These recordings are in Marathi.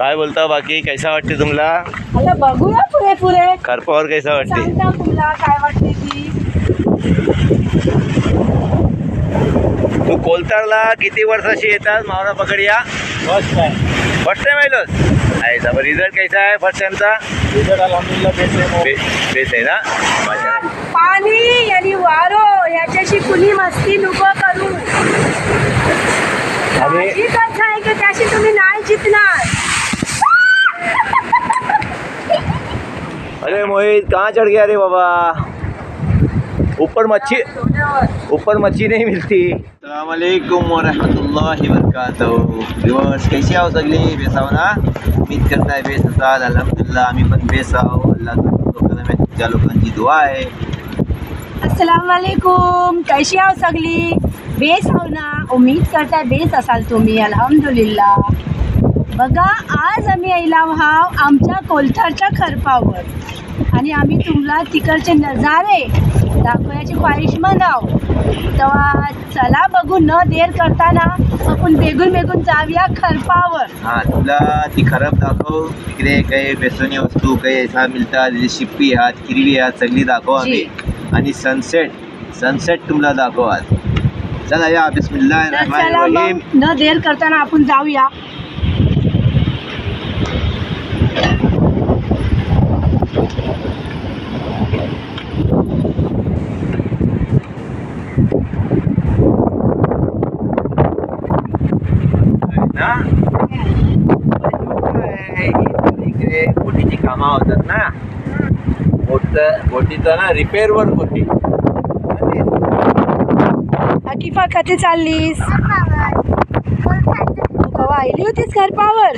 काय बोलता बाकी कैसा वाटते तुम्हाला? आता बघूया पुढे पुढे खरपावर कैसा वाटते? सांगता तुला काय वाटते ती. तू कोलतारला किती वर्षाशी येतात मावरा पकडिया? फर्स्ट टाइम आलोस आहे तर रिझल्ट कैसा आहे फर्स्ट टाइमचा? रिझल्ट अल्हम्दुलिल्लाह बेस आहे ना? पाणी आणि वारो याच्याशी कुणी मस्ती नको करू. माझी कथा आहे की त्याशी तुम्ही नाही जिंकणार. अरे मोहित कहाँ चढ़ गया रे बाबा? ऊपर मच्छी नहीं मिलती. अस्सलामुअलैकुम वरहमतुल्लाहि वबरकातुहू. व्यूअर्स कैसे आओ सगळे? बेस आहो ना? उम्मीद करताय बेस असाल. अल्हम्दुलिल्लाह आम्ही पण बेस आहो. अल्लाह तुमच्या लोकांची दुआ आहे. अस्सलामुअलैकुम. कैशी आहो सगळी? बेस आहो ना? उम्मीद करताय बेस असाल तुम्ही. अल्हम्दुलिल्लाह. बघा आज आम्ही आलो आहोत आमच्या कोलथारच्या खरपावर आणि आम्ही तुम्हाला तिकडचे नजारे दाखवण्याची ख्वाहिश म्हणाव. तेव्हा चला बघू न देर करताना आपण बेगून जाऊया खरपावर. हा तुला ती खरप दाखव. तिकडे काही बेसोनी वस्तू काही असा मिळतात. शिप्पी आहात किरवी आहात सगळी दाखव आम्ही. आणि सनसेट तुम्हाला दाखव आज. चला या बिस्मिल्लाहिर्रहमानिर्रहीम. न देर करताना आपण जाऊया. इकडे बोटीची कामं होतात ना. बोटीचा ना रिपेअर वर्क होती. अकिफा कधी चाललीस? तू कवा आली होतीस खरपावर?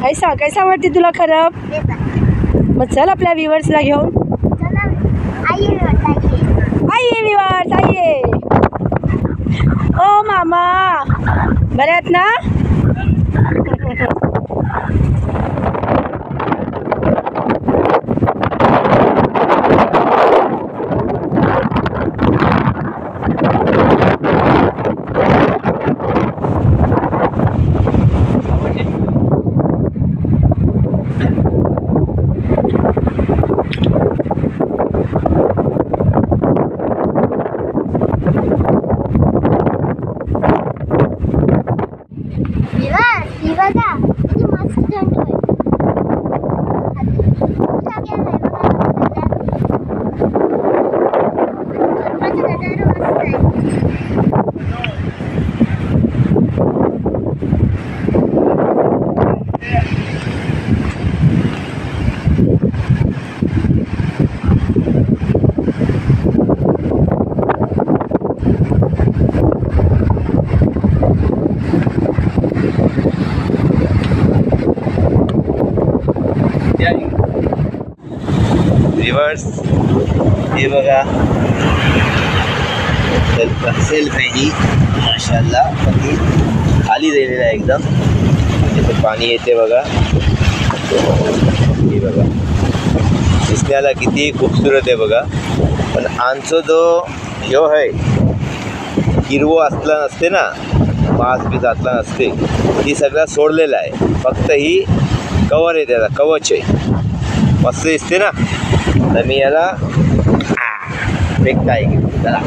कैसा वाटते तुला खरप? मग चल आपल्या व्ह्युअर्सला घेऊन. आइए व्ह्युअर्स आइए. ओ मामा बरे आहेत ना? रिवर्स हे बघा सेल्फ आहे ही माशाल्लाह. खाली दिलेला आहे एकदम. तिथे पाणी येते बघा. हे बघा दिसण्याला किती खूपसूरत आहे बघा. पण आमचा जो ह्यो आहे हिरवो असला नसते ना, मांस बीस असला नसते, ही सगळा सोडलेला आहे. फक्त ही कवर आहे, त्याला कवच आहे. मस्त दिसते ना. तर मी याला फेकता आहे. चला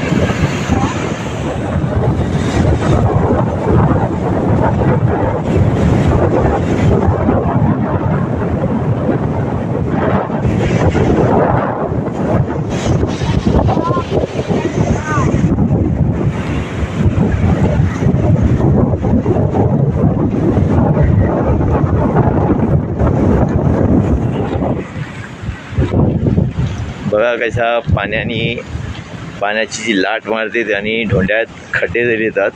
बघा कसा पाण्याची जी लाट मारते आणि ढोंड्यात खड्डे जरी येतात.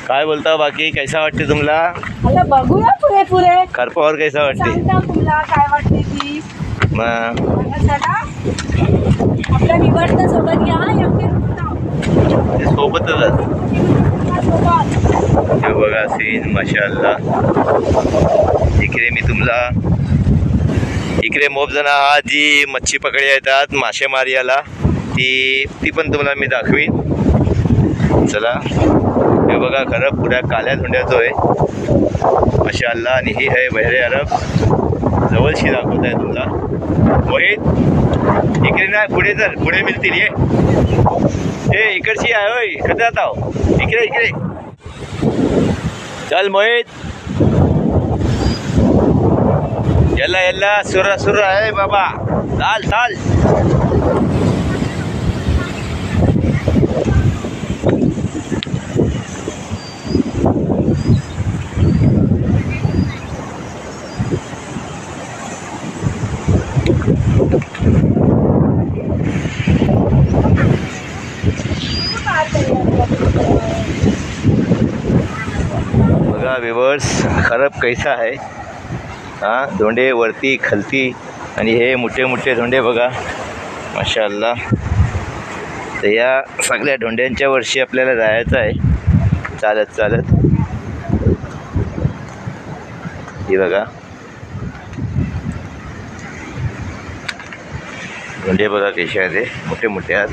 काय बोलता बाकी कैसा वाटते तुम्हाला? आता बघूया पुढे पुढे खरपावर कैसा वाटते? सांगता तुला काय वाटते ती. चला आपल्या निवडता सोबत घ्या. सोबतच हे बघा सीन माशाअल्लाह. इकडे मी तुम्हाला इकडे मोबजना हा जी मच्छी पकडी येतात मासेमारीला ती पण तुम्हाला मी दाखवीन. चला हे बघा खरं पुऱ्या काल्या धोंड्याचं आहे माशाअल्लाह. आणि ही आहे बहरे अरब. जवळशी दाखवत आहे तुला मोहित. इकडे नाही पुढे तर पुढे मिळतील ये इकडची आहे होय. कधी जात आहो इकडे इकडे चल मोहित. यल्ला यल्ला सुर आहे बाबा. चाल चाल. बघा व्यूवर्स खरब कैसा आहे. हा धोंडे वरती खालती आणि हे मोठे मोठे धोंडे बघा माशाअल्लाह. तर या सगळ्या धोंड्यांच्या वर्षी आपल्याला जायचं आहे चालत चालत. हे बघा धोंडे बघा कसे आहेत ते मोठे मोठे आहेत.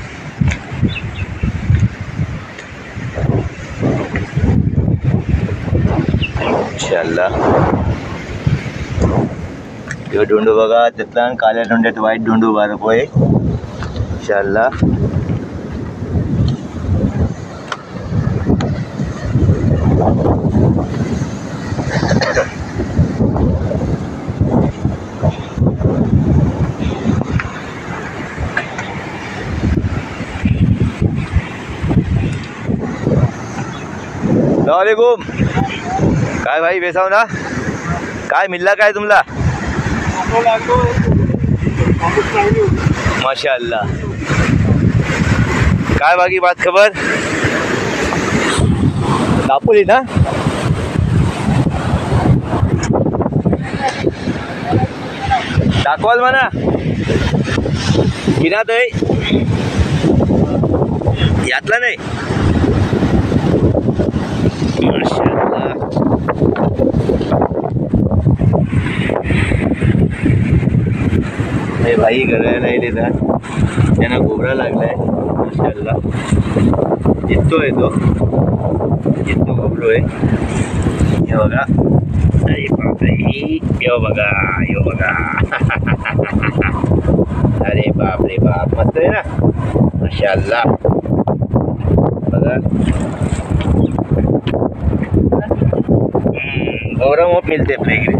माशाअल्लाह. यो ढोंडू बघा त्यातला काल्या ढोंड्यात वाईट ढोंडू बारप आहे माशाअल्लाह. अस्सलामुअलैकुम. काय भाई बेसाव ना काय मिळला काय तुम्हाला माशाअल्लाह. काय बाकी बात खबर दापोली ना. दाखवाल म्हणा किनात आहे यातला नाही. माशाअल्लाह. हे भाई करायला नाही देतात त्यांना गोबरा लागलाय माशाअल्लाह. जितो आहे तो जितो गोबरो आहे. हे बघा अरे बापरे यो बघा अरे बाप रे बाप मस्त आहे ना माशाअल्लाह. बघा गोबरा मोप मिळते आपल्या इकडे.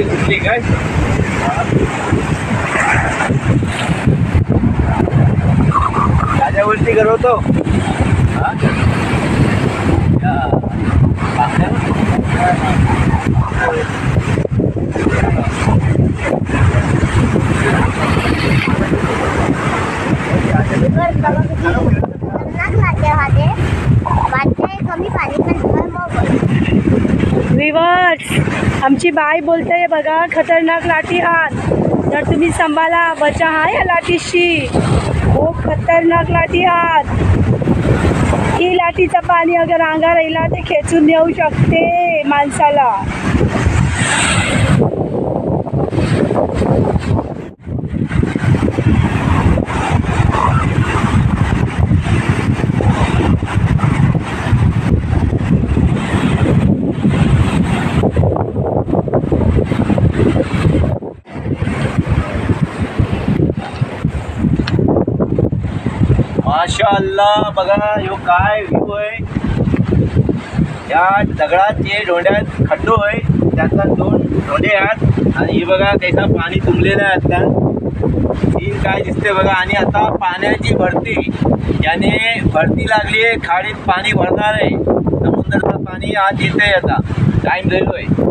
कुठली काय राजावरती करवतो विवर्स आमची बाई बोलते बघा खतरनाक लाठी हात. जर तुम्ही संभाला बचा हा या लाठीशी. खूप खतरनाक लाठी हात. ही लाठीचं पाणी अगर अंगावर राहिला ते खेचून नेऊ शकते माणसाला. माशाअल्लाह. बघा यो काय व्ह्यू आहे. या दगडाचे डोंड्यात खड्डो आहे त्यातला 2 डोंडे आहेत आणि हे बघा कैसा पाणी तुंबलेलं आहे. आता ही काय दिसते बघा. आणि आता पाण्याची भरती याने भरती लागली आहे. खाडीत पाणी भरणार आहे. समुद्राचं पाणी आज येते. आता टाईम झालो आहे.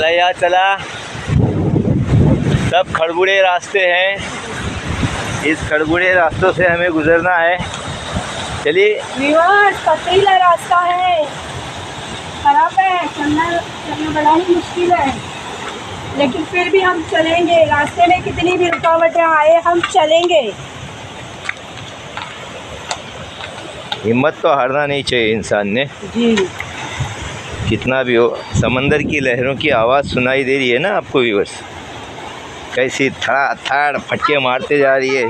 चला यार चला, सब खड़बुड़े रास्ते हैं, इस खड़बुड़े रास्तों से हमें गुजरना है। चलिए। व्यूअर्स, पथरीला रास्ता है, खराब है, चलना बड़ा ही मुश्किल है, लेकिन फिर भी हम चलेंगे। रास्ते में कितनी भी रुकावटें आए, हम चलेंगे। हिम्मत तो हारना नहीं चाहिए इंसान ने, जी। कितना भी हो। समंदर की लहरों की आवाज़ सुनाई दे रही है ना आपको व्यूअर्स, कैसी थड़ा थड़ फटके मारते जा रही है।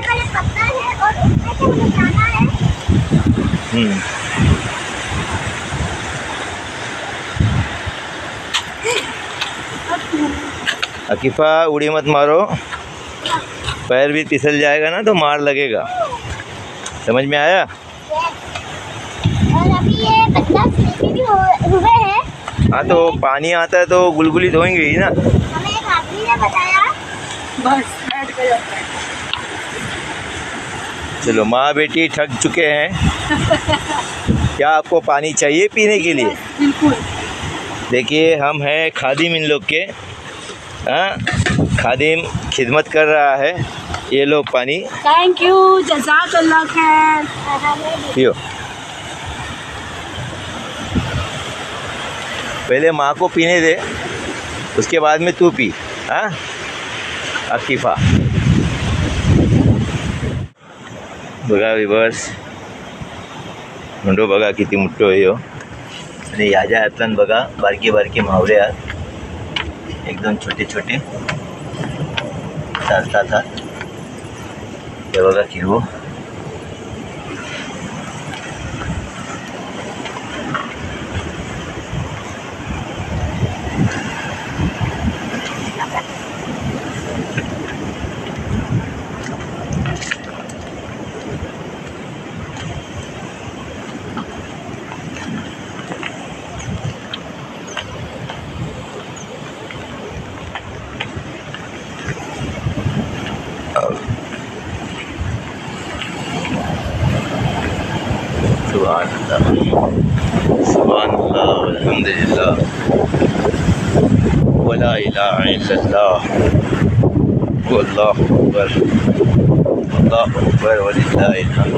अकीफ़ा उड़ी मत मारो, पैर भी फिसल जाएगा ना तो मार लगेगा। समझ में आया? और अभी ये बच्चा स्लीपी भी हुए हैं। हाँ, तो पानी आता है तो गुलगुली धोएंगे ही ना। हमें एक आदमी ने बताया। बस बैठ गए। चलो, माँ बेटी थक चुके हैं। क्या आपको पानी चाहिए पीने के लिए? बिल्कुल। देखिए, हम हैं खादिम इन लोग के। हाँ, खादिम खिदमत कर रहा है। ये लो पानी थैंक यू, जज़ाकल्लाह खैर। पियो। पहले माँ को पीने दे, उसके बाद में तू पी। हाँ अकीफ़ा, बघा विवर्स, मुंडो बघा किती मोठं आहे हो. आणि ह्याच्या हातल्यान बघा बारके बारके मावळे आहेत, एकदम छोटे छोटे चालतात. हे बघा किरवो. सुभान अल्लाह अल्हम्दुलिल्लाह वला इलाहा इल्लल्लाह वल्लाहु अकबर वलिल्लाहिल हम्द.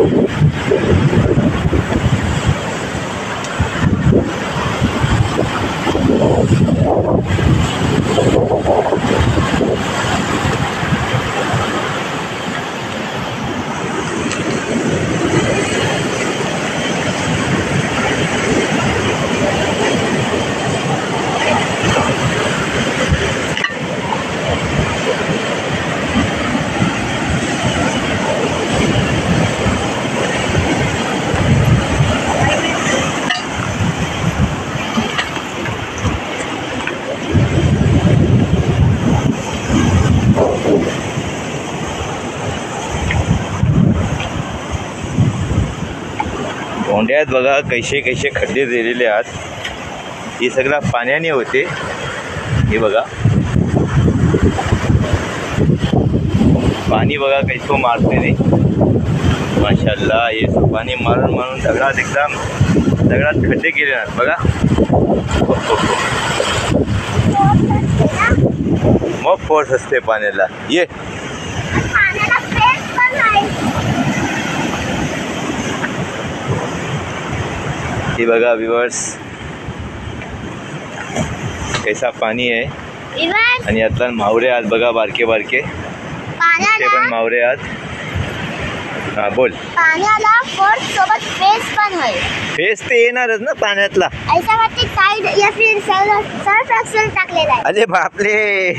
धोंड्यात बघा कैसे कैसे खड्डे दिलेले आहेत. हे सगळं पाण्याने होते. हे बघा पाणी बघा कैसं मारते नाही. माशाल्लाह, हे पाणी मारून मारून दगडात एकदम दगडात खड्डे केले आहेत बघा. मग फोर्स असते पाण्याला. ये हे बघा व्यूअर्स, कैसा पाणी आहे. आणि यातला मावरे आहेत बघा, बारके बारके ते पण मावरे आहेत. हा बोल. पाण्याला फोर्स सोबत फेस पण होय. फेस ते येणारच ना पाण्यातला. ऐसा वाटते टाइड या फिर सर्फ एक्सेल टाकलेला आहे. अरे बापले,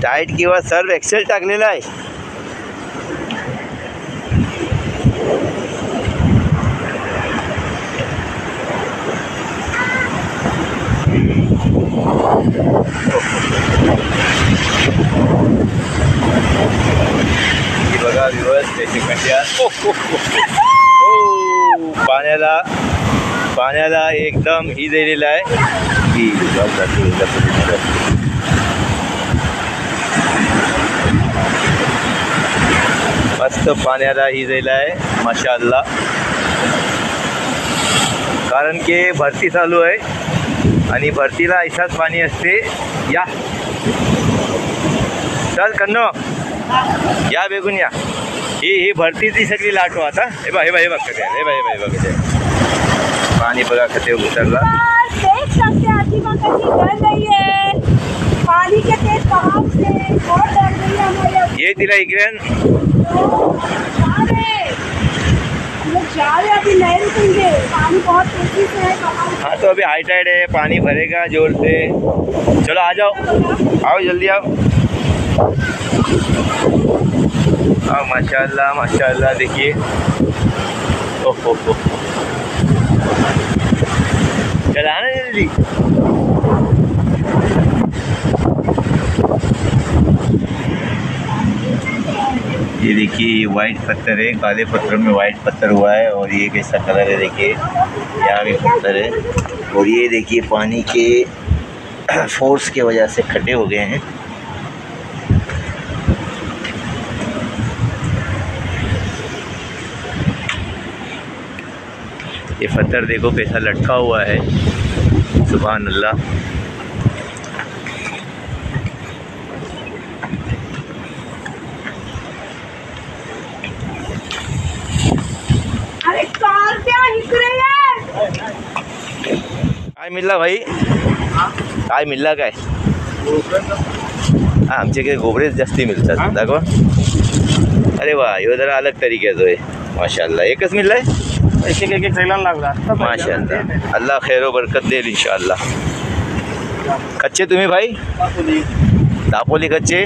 टाईट किंवा सर्फ एक्सेल टाकलेला आहे. ही बघा व्यूअर्स, त्याची खड्ड्या पाण्याला एकदम ही दिलेला आहे की मस्त पाण्याला ही दिला आहे माशाअल्लाह. कारण की भरती चालू आहे आणि भरतीला ऐसाच पाणी असते. या चल कन्नो या बेगून या. ही भरतीची सगळी लाट हो आता. हे बघ कधी हे बघ कधी पाणी बघा कधी उतरला. देख सकते हैं आदिमा कैसी डर रही है पानी के तेज बहाव से. बहुत डर रही है हमारे. ये तिला इकडे जा रहे अभी नहीं रुकेंगे. पानी बहुत तेजी से है. हाँ तो अभी हाई टाइड है, पानी भरेगा जोर से. चलो आ जाओ, आओ जल्दी आओ. माशाल्लाह देखिए. ओहो चला ना जल्दी. ये देखिए वाइट पत्थर है, काले पत्थर में वाइट पत्थर हुआ है. और ये कैसा कलर है देखिए, यहाँ भी पत्थर है. और ये देखिए पानी के फोर्स के वजह से खड्डे हो गए हैं. ये पत्थर देखो कैसा लटका हुआ है. सुभान अल्लाह. अरे कार क्या हिक रही है. काय मिळला भाई, काय मिळला काय. हा आमच्याकडे गोबरेच जास्ती मिळतात. दाखवा. अरे वा, ह्यो जरा अलग तरीक्याचो आहे. माशाल्लाह. एकच मिळलाय. एक थैला लागला. माशाल्लाह. अल्लाह खैरो बरकत देईल इंशाअल्लाह. कच्चे तुम्ही भाई दापोली कच्चे.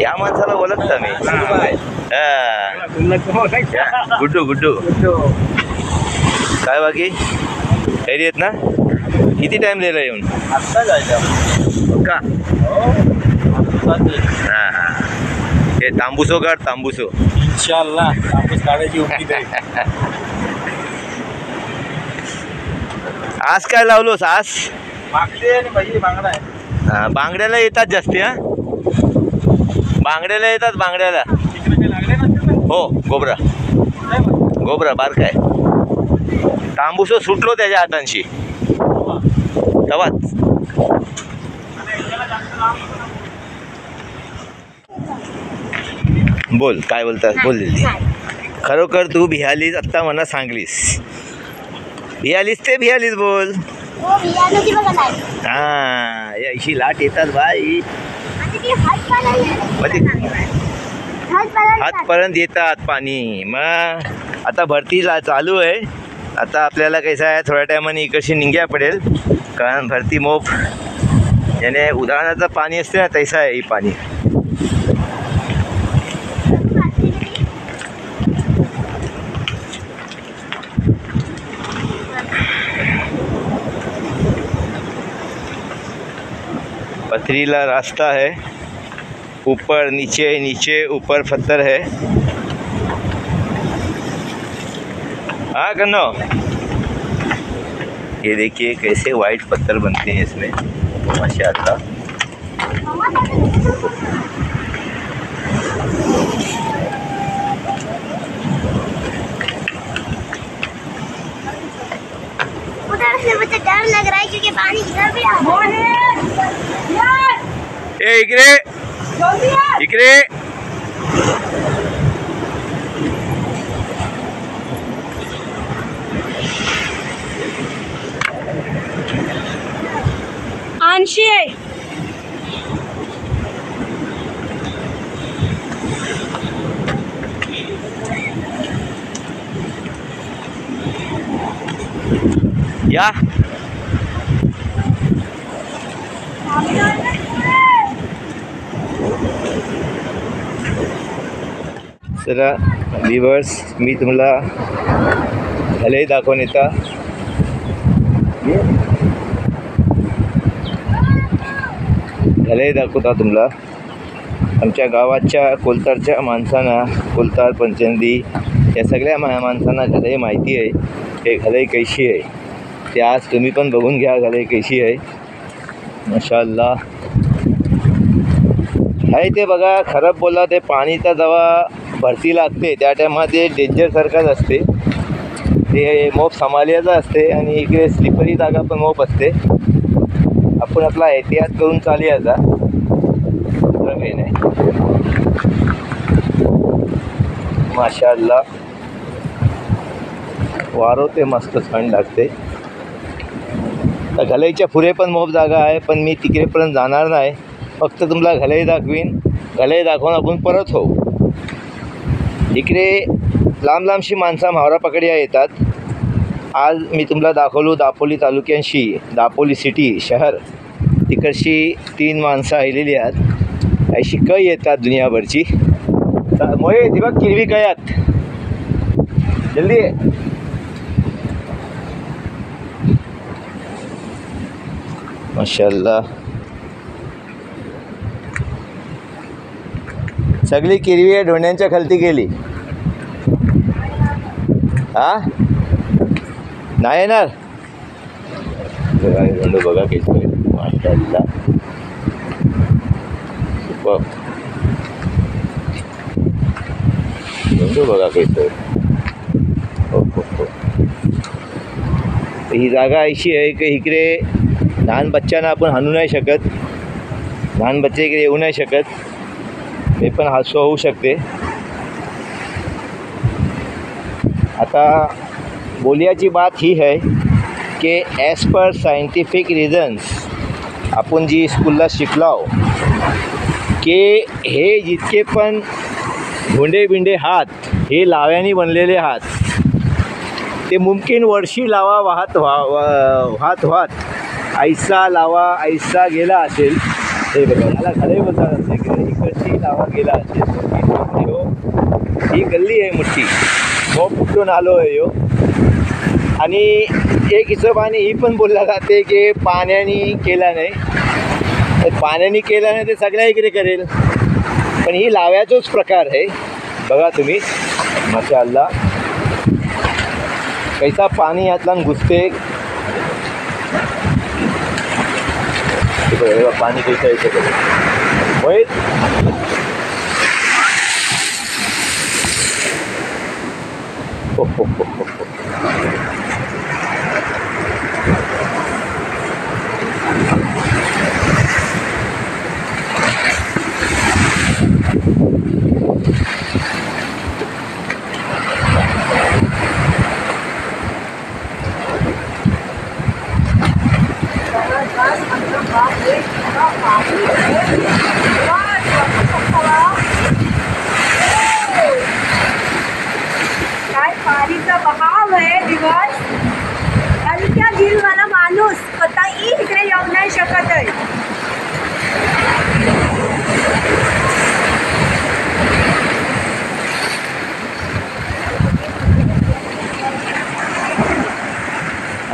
या माणसाला ओळखता मी. गुड्डू काय बाकी खैरी आहेत ना. किती टाइम दिला येऊन का. हां हे तांबुसो काढ तांबुसो. इंशाल्लाह तांबूस काढायची उमेद आहे. आज काय लावलोस आज. मागली आणि भाई बांगडा आहे. हां बांगड्याला येतात जास्ती. हां बांगड्याला येतात बांगड्याला. तिकडे काही लागले नसते ना. हो गोबरा बारका आहे. तांबुसो सुटलो त्याच्या हातांशी तवाच. बोल काय बोलतात. बोल दिली. खरोखर तू भियालीस आत्ता मला सांगलीस. भियालीस बोल. हो भैया नदी बघा नाही. हां अशी लाट येतात बाई. आता ती हातपर्यंत येतात पाणी. मग आता भरतीला चालू आहे. आता आपल्याला कसं आहे थोड्या टायमाने इकडची निघ्या पडेल. कारण भरती मोप याने उदाहरणाचं पाणी असते ना तैसा आहे ही पाणी. पथरीला रास्ता है. ऊपर नीचे ऊपर पत्थर है. हाँ कन्नो ये देखिए कैसे वाइट पत्थर बनते हैं इसमें. माशाअल्लाह. उधर से मुझे डर लग रहा है क्योंकि पानी इधर भी आ रहा है. ए इकडे आणशी आहे. या. जरा व्ह्यूअर्स मी तुम्हाला भले दाखवून येता. भले दाखवता तुम्हाला आमच्या गावाच्या कोलतारच्या माणसांना. कोलतार पंचंदी या सगळ्या माणसांना घलई माहिती आहे की घलई कशी आहे. ते आज तुम्ही पण बघून घ्या घलई कशी आहे. माशाअल्लाह आहे ते बघा. खरं बोला ते पाणीचा जेव्हा भरती लागते त्या टायमात ते डेंजरसारखंच असते. ते मोप सांभाळायचं असते आणि इकडे स्लिपरी जागा पण मोप असते. आपण आपला एहतियात करून चालयाचा, दुसरं काही नाही. माशाअल्लाह वारो ते मस्त थंड लागते. तर घलाईच्या पुढे पण मोप जागा आहे, पण मी तिकडेपर्यंत जाणार नाही. फक्त तुम्हाला घलाई दाखवीन. घलाई दाखवून आपण परत होऊ. इकडे लांब लांबशी माणसं म्हावरा पकड्या येतात. आज मी तुम्हाला दाखवलो दापोली तालुक्यांशी, दापोली सिटी शहर, तिकडची 3 माणसं आलेली आहेत. अशी कै येतात दुनियाभरची. मोये ती बघ किरवी कयात जल्दी आहे. माशाअल्लाह सगळी किरवी ढोण्यांच्या खालती गेली. हा नाही येणार. धोंड बघा काही माशाअल्लाह सुपर. धोंड बघा काही. हो हो हो. ही जागा अशी आहे की इकडे लहान बच्चांना आपण हाणू नाही शकत. लहान बच्चे इकडे येऊ नाही शकत. ते पण हादसा होऊ शकते. आता बोलियाची बात ही है की ॲज पर सायंटिफिक रिझन्स आपण जी स्कूलला शिकलो की हे जितके पण धोंडे बिंडे हात हे लाव्याने बनलेले हात, ते मुमकिन वर्षी लावा वाहत ऐसा लावा ऐसा गेला असेल. हे बघा याला खरे बोलतात असे की इकडची लावा गेला असेल. ही गल्ली आहे मोठी, मोप कुठून आलो आहे यो. आणि एक हिशोबाने ही पण बोलला जाते की पाण्याने केला नाही. पाण्याने केला नाही ते सगळ्या इकडे करेल, पण ही लाव्याचाच प्रकार आहे. बघा तुम्ही माशाअल्लाह कैसा पाणी यातला घुसते. पाणी कैसा येतं होय. हो हो हो हो. काय पाणीचा बहाव आहे दिवस. हलक्या दिलवाला माणूस स्वतःही इकडे येऊ नाही शकत आहे.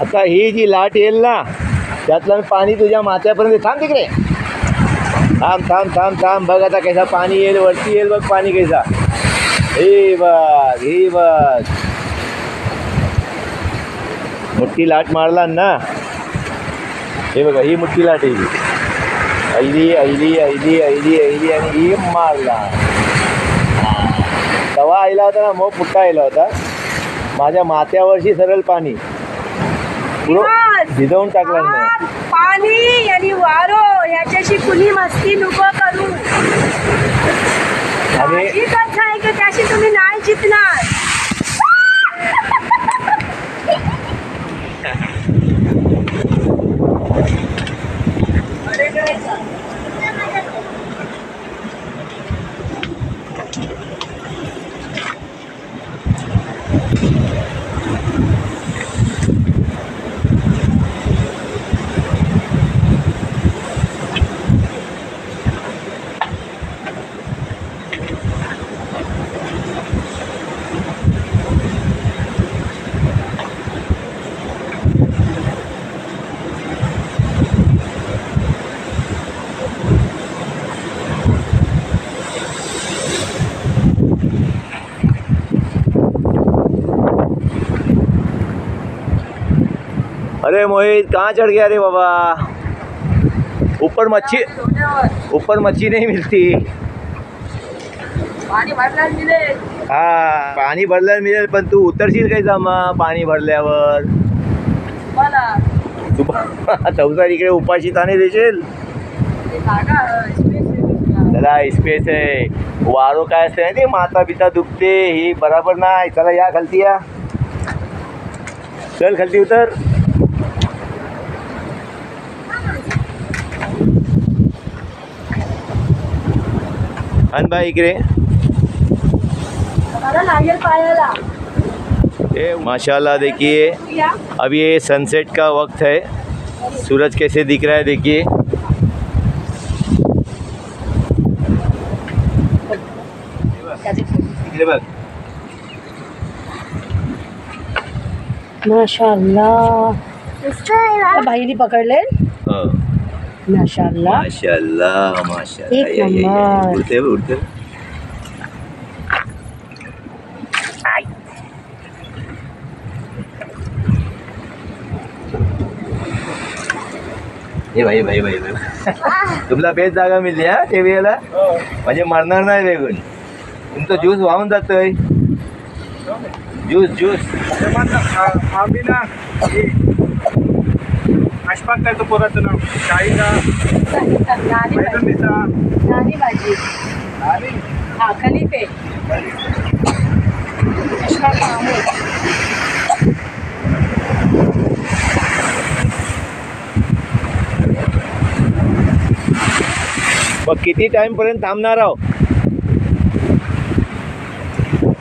आता ही जी लाट येईल ना त्यातलं पाणी तुझ्या माथ्यापर्यंत. थांब तिकडे, थांब थांब थांब थांब. बघ आता कैसा पाणी येईल, वरती येईल बघ पाणी कैसा. हे बघ हे बघ मोठी लाट मारला ना. हे बघा ही मोठी लाट येईल. ऐली ऐली ऐली ऐली ऐली आणि ही मारला. तवा आयला होता ना, मोप मोठा आयला होता. माझ्या माथ्यावरची सरळ पाणी भिजवून टाकला नाही. पाणी आणि वारो याच्याशी कुणी मस्ती नको करू. आणि एकच आहे की त्याशी तुम्ही नाही जिंकणार. अरे मोहित कहाँ चढ़ गया रे बाबा. ऊपर मच्छी नहीं मिलती. पाणी भरला दिले. हा पाणी भरल्यावर मिळेल, पण तू उतरशील काही जमा पाणी भरल्यावर मला तू चौसार इकडे उपाशी ताने देशील. चला स्पेस आहे, वारो काय असते ते माता पिता दुखते ही बराबर नाही. चला या खालती या, चल खालती उतर. अन भाई इकडे मला लागेल पायाला. ये माशाल्लाह देखिए या अब ये सनसेट का वक्त है, सूरज कैसे दिख रहा है देखिए. इकडे बघ. माशाअल्लाह उसको बाईने पकडले. हो. माशाअल्लाह माशाल्लाह माशाल्लाह. एक नंबर. उडते उडते. हे भाई भाई भाई भाई तुला बेस्ट जागा मिळली हा ते वेळेला, म्हणजे मरणार नाही वेगून. तुमचं ज्यूस वाहून जातोय. ज्यूस ज्यूस आम्ही ना अशफाक काय तो पोराचं नाव शाहीदा मैदानीचा नानी भाजी आणि हा खलीफे अशफाक माहमूद. मग किती टाइम पर्यंत थांबणार आहो?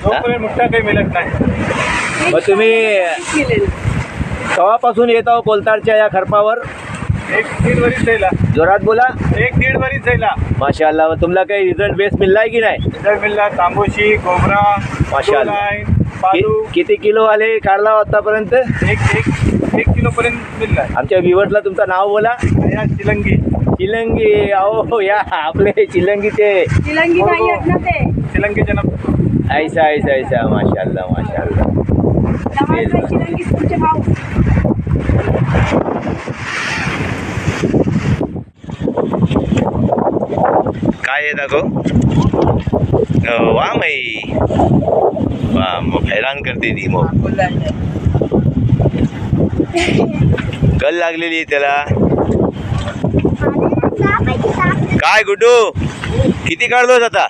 जोपर्यंत मुठ्ठा काही मिळत नाही. मग तुम्ही मिळेल. केव्हापासून येत आहो कोलतारच्या या खरपावर? 1-1.5 वरीच जायला, जोरात बोला. 1-1.5 वरीच जायला. माशाल्लाह. मग तुम्हाला काही रिझल्ट बेस मिळलाय की नाही? इधर मिळला तांबोशी गोबरा माशाअल्लाह. लाईन पालू किती किलो आले काढला आतापर्यंत? 1 किलो पर्यंत मिळला. आमच्या व्ह्युअर्सला तुमचं नाव बोला. या चिलंगी चिलंगी. अहो या आपले चिलंगी ते तिलंगी नाही आहेत ना ते. चिलंगीच्या नाव ऐसा ऐसा ऐसा. माशाल्लाह माशाल्लाह. नवाज तिलंगी तुमचे भाऊ. काय आहे दाखव. वा माई वा, मग हैराण करते ती. मग कल लागलेली आहे त्याला. काय गुड्डू किती काढलोस आता?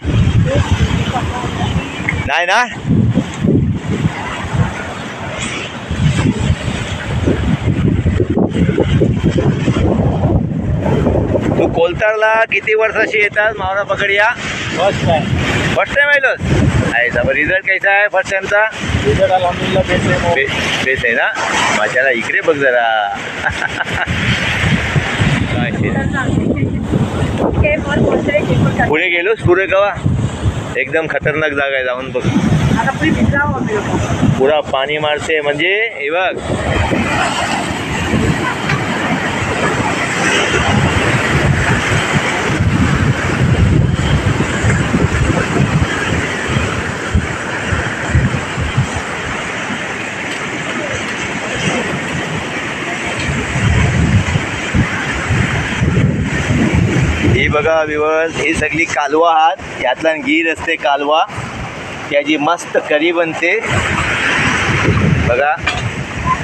नाही ना. तू कोलतारला किती वर्षाशी येतात मावरा पकडिया? First time. फर्स्ट टाइम आयलोस? आहे तर रिझल्ट कैसा आहे फर्स्ट टाइमचा? रिझल्ट अल्हम्दुलिल्लाह बेस्ट आहे. बेस आहे ना. माझ्याला इकडे बघ जरा. काय पुढे गेलोस? पुढे कवा एकदम खतरनाक जागा आहे, जाऊन बघ. आता पुढे भिजलाव आम्ही लोक. पुरा पाणी मारते म्हणजे हे बघ. ही बघा विवस, ही सगळी कालवा आहात. यातला गीर असते कालवा, त्याची मस्त करी बनते बघा.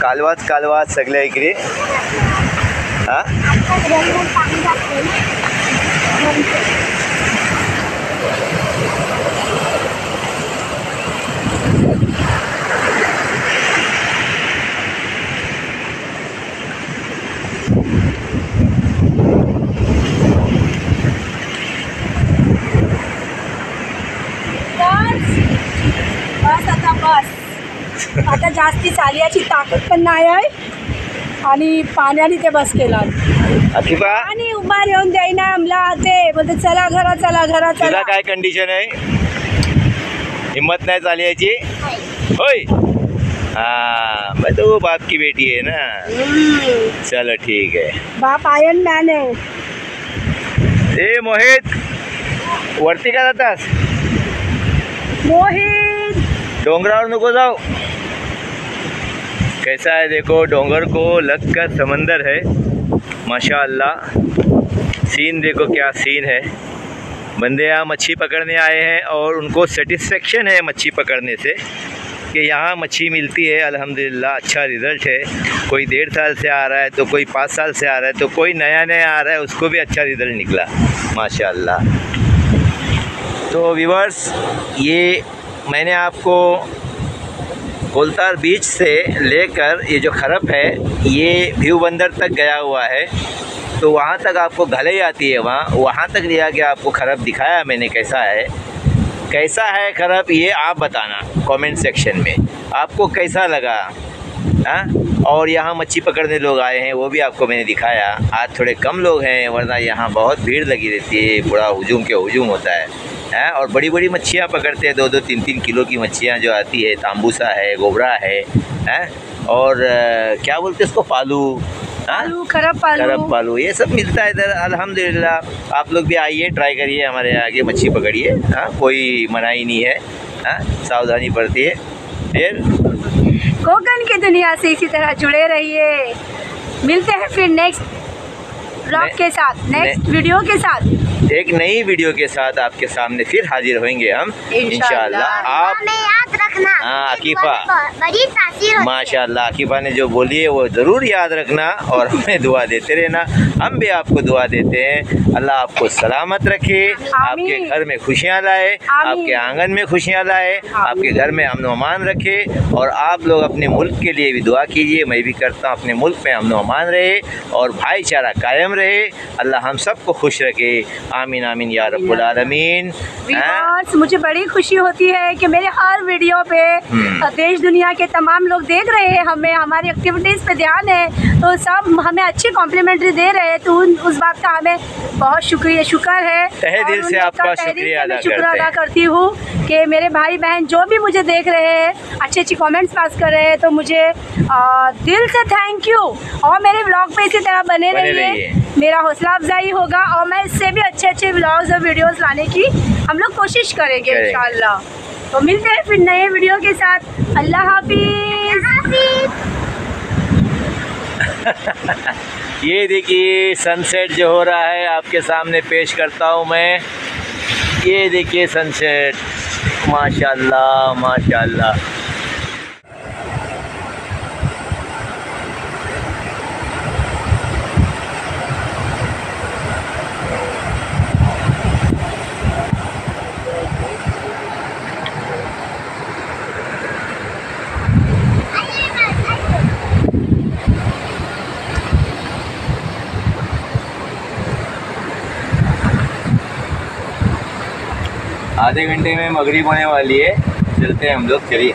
कालवाच कालवा सगळ्या इकडे. हा बस आता बस. आता जास्ती चालयाची ताकद पण नाही आहे आणि पाण्याने ते बस केला. अतिबा आणि उभा येऊन द्यायना आमला ते बोलते चला घरा चला घरा तुला चला. काय कंडिशन आहे? हिम्मत नाही चालयाची होय? हाँ मैं तो वो बाप की बेटी है ना. चलो ठीक है. बाप आयन मॅन आहे. ए मोहित वरती का जातास? मोहित डोंगरावर नको जाओ. कैसा है देखो, डोंगर को लग कर समंदर है. माशाअल्लाह सीन देखो क्या सीन है. बंदे यहाँ मच्छी पकड़ने आए हैं और उनको सेटिस्फेक्शन है मच्छी पकड़ने से कि यहाँ मच्छी मिलती है। अल्हम्दुलिल्लाह अच्छा रिज़ल्ट है। कोई 1.5 साल से आ रहा है तो कोई 5 साल से आ रहा है तो कोई नया आ रहा है, उसको भी अच्छा रिज़ल्ट निकला माशाल्लाह। तो व्यूअर्स, ये मैंने आपको कोलतार बीच से लेकर ये जो खरप है ये व्यू बंदर तक गया हुआ है, तो वहाँ तक आपको घलई आती है, वहाँ तक ले आके आपको खरप दिखाया मैंने कैसा है खरप, ये आप बताना कमेंट सेक्शन में आपको कैसा लगा। हाँ, और यहाँ मच्छी पकड़ने लोग आए हैं वो भी आपको मैंने दिखाया। आज थोड़े कम लोग हैं, वरना यहाँ बहुत भीड़ लगी रहती है, बड़ा हुजूम के हुजूम होता है। हैं, और बड़ी बड़ी मच्छियाँ पकड़ते हैं, 2-2, 3-3 किलो की मच्छियाँ जो आती है, तांबूसा है, गोबरा है, और क्या बोलते हैं इसको, पालू, खरप पालू, ये सब मिलता है इधर अल्हम्दुलिल्लाह। आप लोग भी आइए, ट्राई करिए, हमारे आगे मच्छी पकड़िए। हाँ, कोई मनाही नहीं है। हाँ, सावधानी बरतिए। है फिर कोकण की दुनिया से इसी तरह जुड़े रहिए। मिलते हैं फिर नेक्स्ट ब्लॉग के साथ, नेक्स्ट वीडियो के साथ, एक नई वीडियो के साथ आपके सामने फिर हाजिर होंगे हम इंशाअल्लाह। आप हमें याद रखना। हाँ, आकिफा, बड़ी तासीर होती है। माशाल्लाह, आकिफा ने जो बोली है वो ज़रूर याद रखना और हमें दुआ देते रहना। हम भी आपको दुआ देते हैं। अल्लाह आपको सलामत रखे, आपके घर में खुशियाँ लाए, आपके आंगन में खुशियाँ लाए, आपके घर में अमन अमान रखे, और आप लोग अपने मुल्क के लिए भी दुआ कीजिए। मैं भी करता हूँ अपने मुल्क में अमन अमान रहे और भाईचारा कायम रहे। अल्लाह हम सबको खुश रखे। आमीन आमीन या रब्बुल आलमीन। मुझे बड़ी खुशी होती है कि मेरे हर वीडियो पे देश दुनिया के तमाम लोग देख रहे हैं, हमें हमारी एक्टिविटीज़ पे ध्यान है, तो सब हमें अच्छी कॉम्प्लीमेंट्री दे रहे हैं, तो उस बात का हमें बहुत शुक्र है। तहे दिल से आपका शुक्रिया अदा करती हूँ कि मेरे भाई बहन जो भी मुझे देख रहे हैं, अच्छी कमेंट्स पास कर रहे हैं, तो मुझे दिल से थैंक यू। और मेरे व्लॉग पे इसी तरह बने रहिए, मेरा हौसला अफजाई होगा और मैं इससे भी अच्छे व्लॉग्स और वीडियोस लाने की हम लोग कोशिश करेंगे इंशाल्लाह। तो मिलते हैं फिर नए वीडियो के साथ। अल्लाह हाफिज़। ये देखिए सनसेट जो हो रहा है आपके सामने पेश करता हूँ मैं। ये देखिए सनसेट, माशाल्लाह माशाल्लाह। आधे घंटे में मगरिब होने वाली है, चलते हैं हम लोग, चलिए।